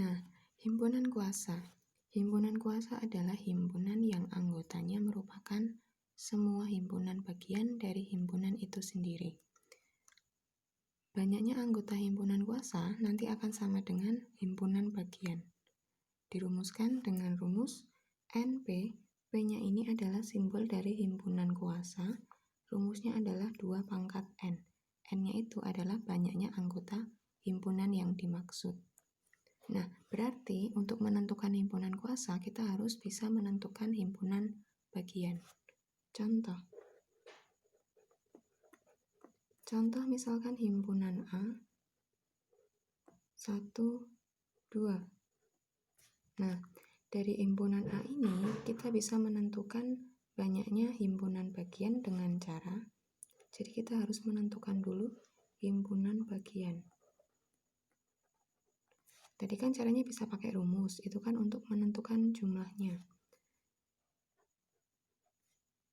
Nah, himpunan kuasa. Himpunan kuasa adalah himpunan yang anggotanya merupakan semua himpunan bagian dari himpunan itu sendiri. Banyaknya anggota himpunan kuasa nanti akan sama dengan himpunan bagian. Dirumuskan dengan rumus NP. P-nya ini adalah simbol dari himpunan kuasa. Rumusnya adalah 2 pangkat N. N-nya itu adalah banyaknya anggota himpunan yang dimaksud. Nah, berarti untuk menentukan himpunan kuasa, kita harus bisa menentukan himpunan bagian. Contoh misalkan himpunan A, 1, 2. Nah, dari himpunan A ini, kita bisa menentukan banyaknya himpunan bagian dengan cara, jadi kita harus menentukan dulu himpunan bagian. Tadi kan caranya bisa pakai rumus, itu kan untuk menentukan jumlahnya.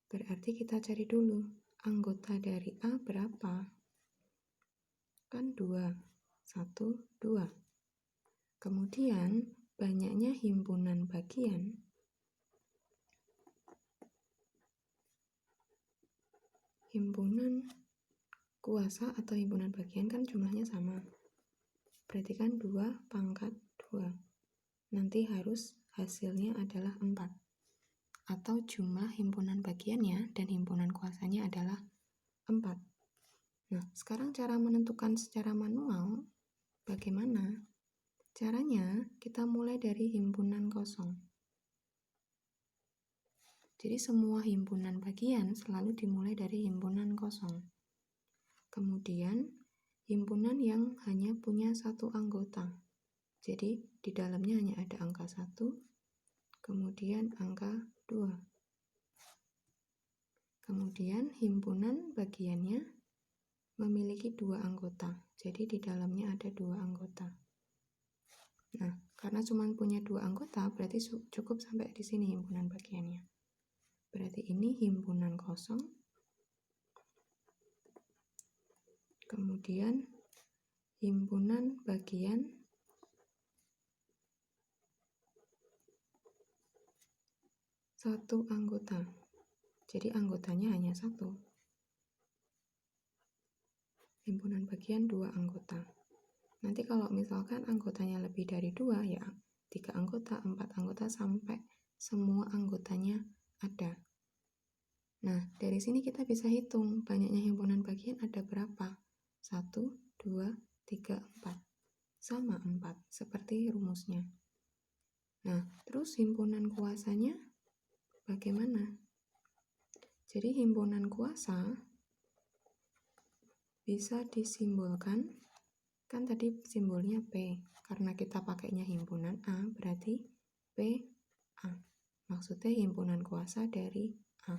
Berarti kita cari dulu, anggota dari A berapa? Kan 2, 1, 2. Kemudian, banyaknya himpunan bagian. Himpunan kuasa atau himpunan bagian kan jumlahnya sama. Berarti kan 2 pangkat 2. Nanti harus hasilnya adalah 4. Atau jumlah himpunan bagiannya dan himpunan kuasanya adalah 4. Nah, sekarang cara menentukan secara manual bagaimana? Caranya kita mulai dari himpunan kosong. Jadi semua himpunan bagian selalu dimulai dari himpunan kosong. Kemudian himpunan yang hanya punya satu anggota. Jadi di dalamnya hanya ada angka 1, kemudian angka 2. Kemudian himpunan bagiannya memiliki 2 anggota. Jadi di dalamnya ada 2 anggota. Nah, karena cuma punya 2 anggota, berarti cukup sampai di sini himpunan bagiannya. Berarti ini himpunan kosong. Kemudian himpunan bagian satu anggota. Jadi anggotanya hanya 1. Himpunan bagian 2 anggota. Nanti kalau misalkan anggotanya lebih dari 2, ya 3 anggota, 4 anggota, sampai semua anggotanya ada. Nah, dari sini kita bisa hitung banyaknya himpunan bagian ada berapa. 1, 2, 3, 4. Sama 4, seperti rumusnya. Nah, terus himpunan kuasanya bagaimana? Jadi himpunan kuasa bisa disimbolkan, kan tadi simbolnya P, karena kita pakainya himpunan A, berarti PA. Maksudnya himpunan kuasa dari A.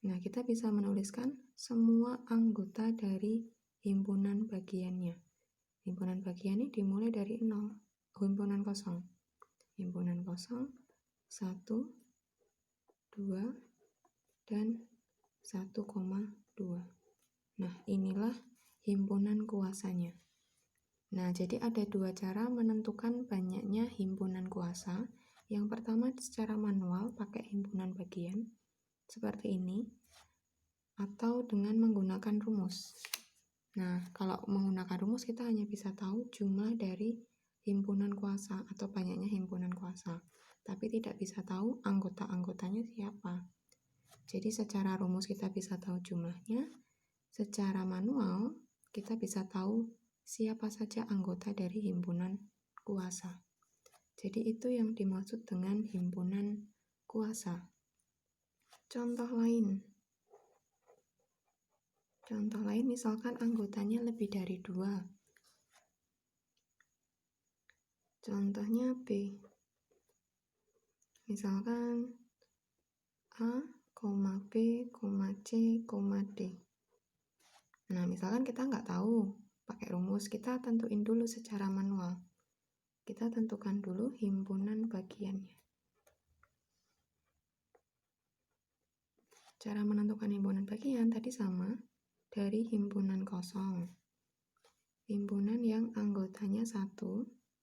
Nah, kita bisa menuliskan semua anggota dari himpunan bagiannya. Himpunan bagian ini dimulai dari 0, himpunan kosong. Himpunan kosong, 1, 2, dan 1,2. Nah, inilah himpunan kuasanya. Nah, jadi ada 2 cara menentukan banyaknya himpunan kuasa. Yang pertama secara manual pakai himpunan bagian seperti ini, atau dengan menggunakan rumus. Nah, kalau menggunakan rumus kita hanya bisa tahu jumlah dari himpunan kuasa atau banyaknya himpunan kuasa, tapi tidak bisa tahu anggota-anggotanya siapa. Jadi secara rumus kita bisa tahu jumlahnya, secara manual kita bisa tahu siapa saja anggota dari himpunan kuasa. Jadi itu yang dimaksud dengan himpunan kuasa. Contoh lain misalkan anggotanya lebih dari 2. Contohnya B. Misalkan A, B, C, D. Nah, misalkan kita nggak tahu pakai rumus, kita tentuin dulu secara manual. Kita tentukan dulu himpunan bagiannya. Cara menentukan himpunan bagian tadi sama dari himpunan kosong. Himpunan yang anggotanya 1,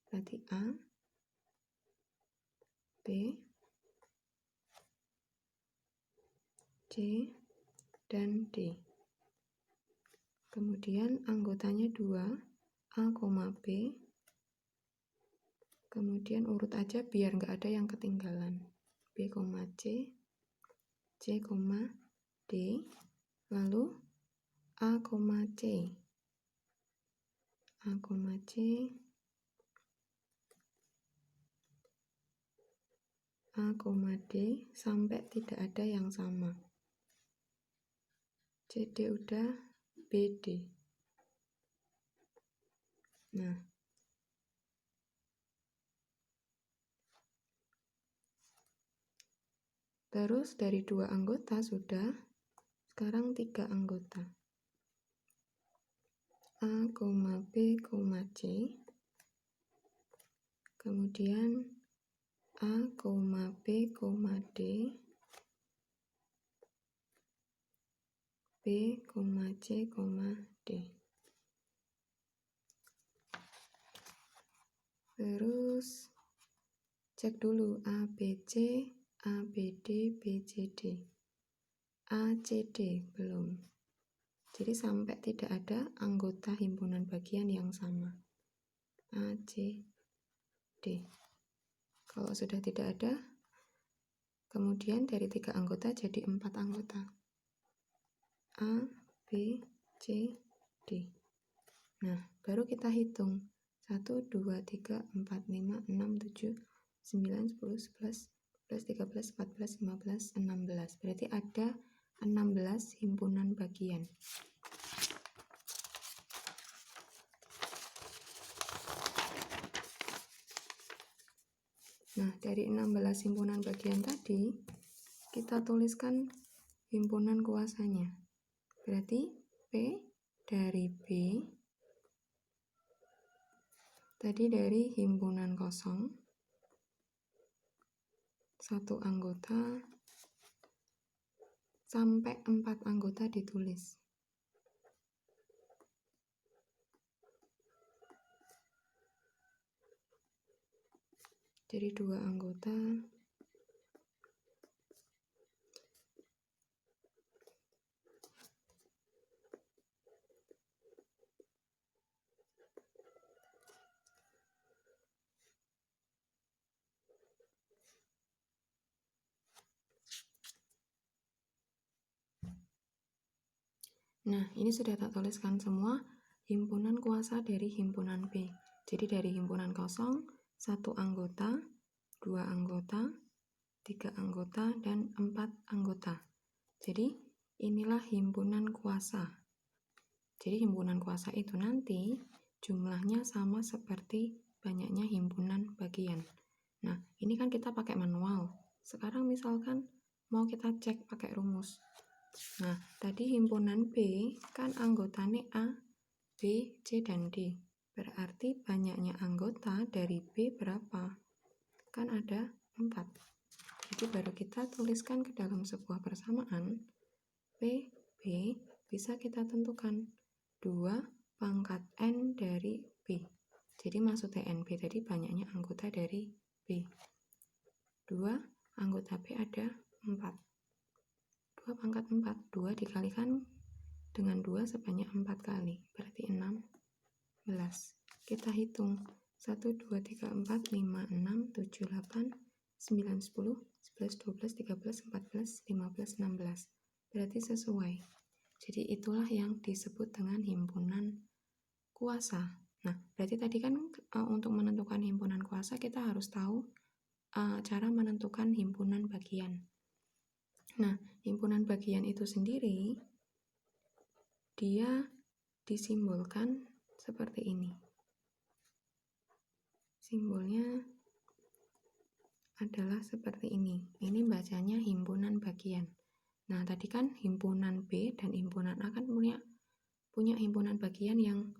Berarti A, B, C, dan D. Kemudian anggotanya 2, A, B. Kemudian urut aja biar nggak ada yang ketinggalan. B, C, C, D. Lalu A, C. A, C. A, D sampai tidak ada yang sama. CD udah, BD. Nah, terus dari 2 anggota sudah, sekarang 3 anggota. A, B, C. Kemudian A, B, D. B, C, D. Terus cek dulu A, B, C, A, B, D, B, C, D. A, C, D belum. Jadi sampai tidak ada anggota himpunan bagian yang sama. A, C, D. Kalau sudah tidak ada, kemudian dari 3 anggota jadi 4 anggota. A, B, C, D. Nah, baru kita hitung. 1, 2, 3, 4, 5, 6, 7, 9, 10, 11, 12, 13, 14, 15, 16. Berarti ada 16 himpunan bagian. Nah, dari 16 himpunan bagian tadi, kita tuliskan himpunan kuasanya. Berarti P dari B, tadi dari himpunan kosong, 1 anggota, sampai 4 anggota ditulis. Jadi 2 anggota, nah, ini sudah tak tuliskan semua himpunan kuasa dari himpunan B. Jadi dari himpunan kosong, 1 anggota, 2 anggota, 3 anggota, dan 4 anggota. Jadi inilah himpunan kuasa. Jadi himpunan kuasa itu nanti jumlahnya sama seperti banyaknya himpunan bagian. Nah, ini kan kita pakai manual. Sekarang misalkan mau kita cek pakai rumus. Nah, tadi himpunan B kan anggotanya A, B, C, dan D. Berarti banyaknya anggota dari B berapa? Kan ada 4. Jadi baru kita tuliskan ke dalam sebuah persamaan. P, B bisa kita tentukan 2 pangkat N dari B. Jadi maksudnya NB tadi banyaknya anggota dari B. 2 anggota B ada 4. 2 pangkat 4, 2 dikalikan dengan 2 sebanyak 4 kali, berarti 16. Kita hitung, 1, 2, 3, 4, 5, 6, 7, 8, 9, 10, 11, 12, 13, 14, 15, 16. Berarti sesuai. Jadi itulah yang disebut dengan himpunan kuasa. Nah, berarti tadi kan untuk menentukan himpunan kuasa kita harus tahu cara menentukan himpunan bagian. Nah, himpunan bagian itu sendiri dia disimbolkan seperti ini. Simbolnya adalah seperti ini. Ini bacanya himpunan bagian. Nah, tadi kan himpunan B dan himpunan A kan punya himpunan bagian yang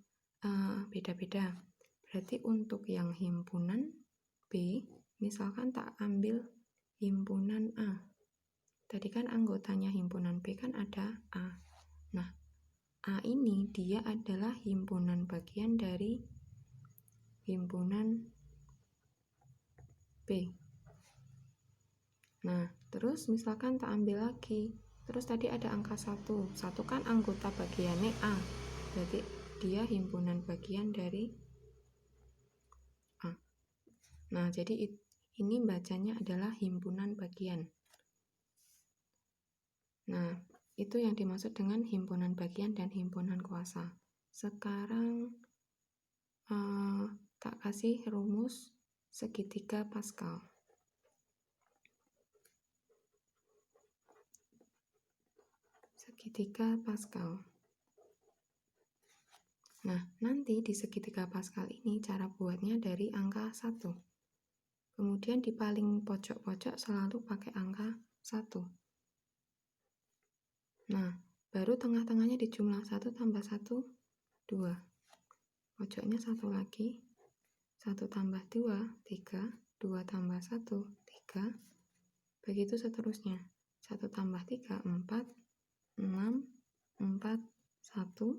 beda-beda. Berarti untuk yang himpunan B, misalkan tak ambil himpunan A. Tadi kan anggotanya himpunan B kan ada A. Nah, A ini dia adalah himpunan bagian dari himpunan B. Nah, terus misalkan tak ambil lagi. Terus tadi ada angka 1. 1 kan anggota bagiannya A. Berarti dia himpunan bagian dari A. Nah, jadi ini bacanya adalah himpunan bagian. Nah, itu yang dimaksud dengan himpunan bagian dan himpunan kuasa. Sekarang tak kasih rumus segitiga Pascal. Segitiga Pascal. Nah, nanti di segitiga Pascal ini cara buatnya dari angka 1. Kemudian di paling pojok-pojok selalu pakai angka 1. Nah, baru tengah-tengahnya dijumlah 1 tambah 1, 2. Pojoknya 1 lagi. 1 tambah 2, 3. 2 tambah 1, 3. Begitu seterusnya. 1 tambah 3, 4. 6, 4, 1.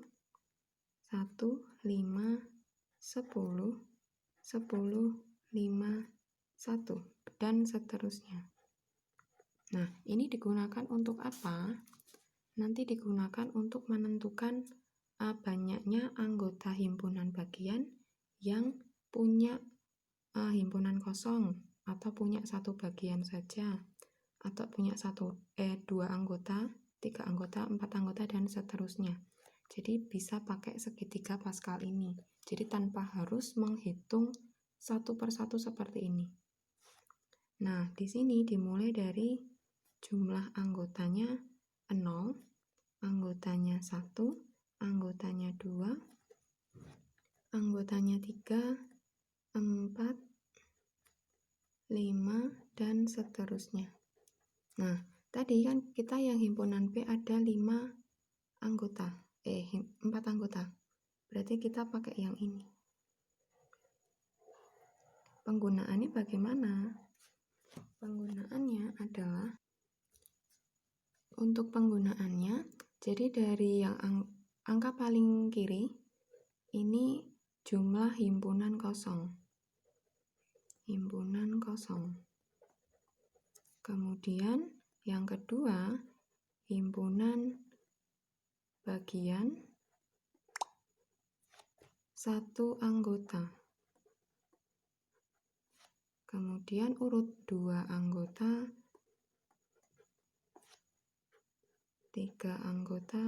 1, 5, 10, 10, 5, 1, dan seterusnya. Nah, ini digunakan untuk apa? Nanti digunakan untuk menentukan banyaknya anggota himpunan bagian yang punya himpunan kosong, atau punya satu bagian saja, atau punya 2 anggota, 3 anggota, 4 anggota, dan seterusnya. Jadi bisa pakai segitiga Pascal ini. Jadi tanpa harus menghitung satu persatu seperti ini. Nah, di sini dimulai dari jumlah anggotanya 0, anggotanya 1, anggotanya 2, anggotanya 3, 4, 5, dan seterusnya. Nah, tadi kan kita yang himpunan B ada 5 anggota. 4 anggota. Berarti kita pakai yang ini. Penggunaannya bagaimana? Penggunaannya adalah, untuk penggunaannya, jadi dari yang angka paling kiri, ini jumlah himpunan kosong. Himpunan kosong. Kemudian yang kedua, himpunan bagian 1 anggota. Kemudian urut 2 anggota, 3 anggota,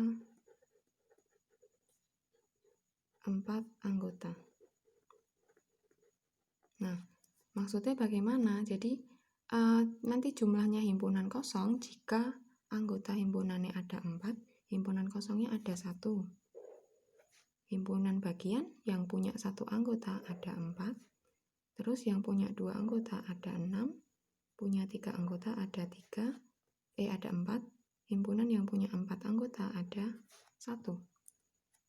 4 anggota. Nah, maksudnya bagaimana? Jadi nanti jumlahnya himpunan kosong jika anggota himpunannya ada 4, himpunan kosongnya ada 1. Himpunan bagian yang punya 1 anggota ada 4, terus yang punya 2 anggota ada 6, punya 3 anggota ada 4, himpunan yang punya 4 anggota ada 1.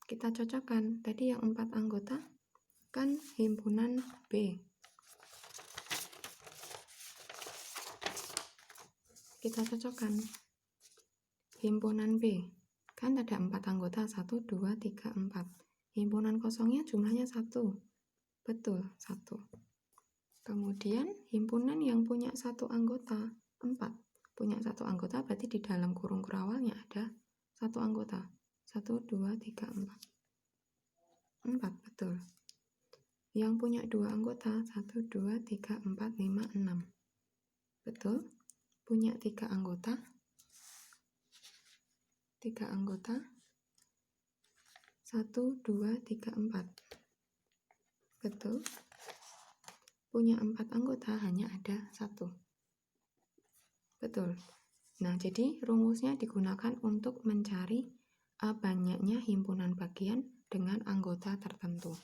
Kita cocokkan, tadi yang 4 anggota kan himpunan B. Kita cocokkan himpunan B, kan ada 4 anggota, 1, 2, 3, 4. Himpunan kosongnya jumlahnya 1, betul, 1. Kemudian himpunan yang punya 1 anggota, 4. Punya 1 anggota berarti di dalam kurung kurawalnya ada 1 anggota, 1, 2, 3, 4. 4, betul. Yang punya 2 anggota, 1, 2, 3, 4, 5, 6. Betul. Punya 3 anggota, 1, 2, 3, 4. Betul. Punya 4 anggota, hanya ada 1. Betul. Nah, jadi rumusnya digunakan untuk mencari banyaknya himpunan bagian dengan anggota tertentu.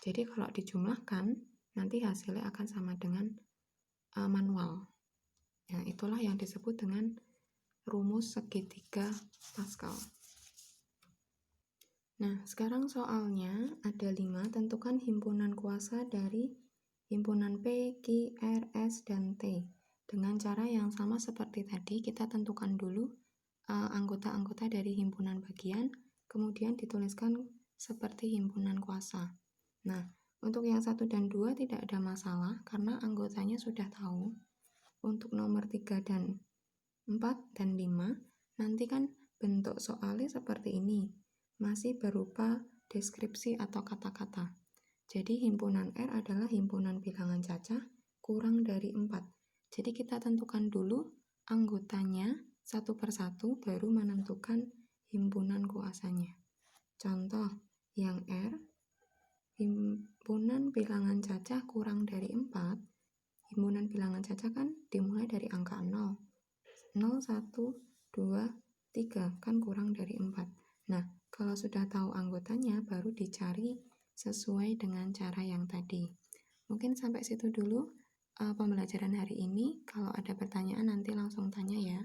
Jadi kalau dijumlahkan, nanti hasilnya akan sama dengan manual. Nah, itulah yang disebut dengan rumus segitiga Pascal. Nah, sekarang soalnya ada 5, tentukan himpunan kuasa dari himpunan P, Q, R, S, dan T. Dengan cara yang sama seperti tadi, kita tentukan dulu anggota-anggota dari himpunan bagian, kemudian dituliskan seperti himpunan kuasa. Nah, Untuk yang 1 dan 2 tidak ada masalah karena anggotanya sudah tahu. Untuk nomor 3 dan 4 dan 5, nanti kan bentuk soalnya seperti ini, masih berupa deskripsi atau kata-kata. Jadi himpunan R adalah himpunan bilangan cacah kurang dari 4. Jadi kita tentukan dulu anggotanya satu persatu baru menentukan himpunan kuasanya. Contoh yang R, himpunan bilangan cacah kurang dari 4. Himpunan bilangan cacah kan dimulai dari angka 0. 0, 1, 2, 3 kan kurang dari 4. Nah, kalau sudah tahu anggotanya baru dicari sesuai dengan cara yang tadi. Mungkin sampai situ dulu pembelajaran hari ini. Kalau ada pertanyaan nanti langsung tanya ya.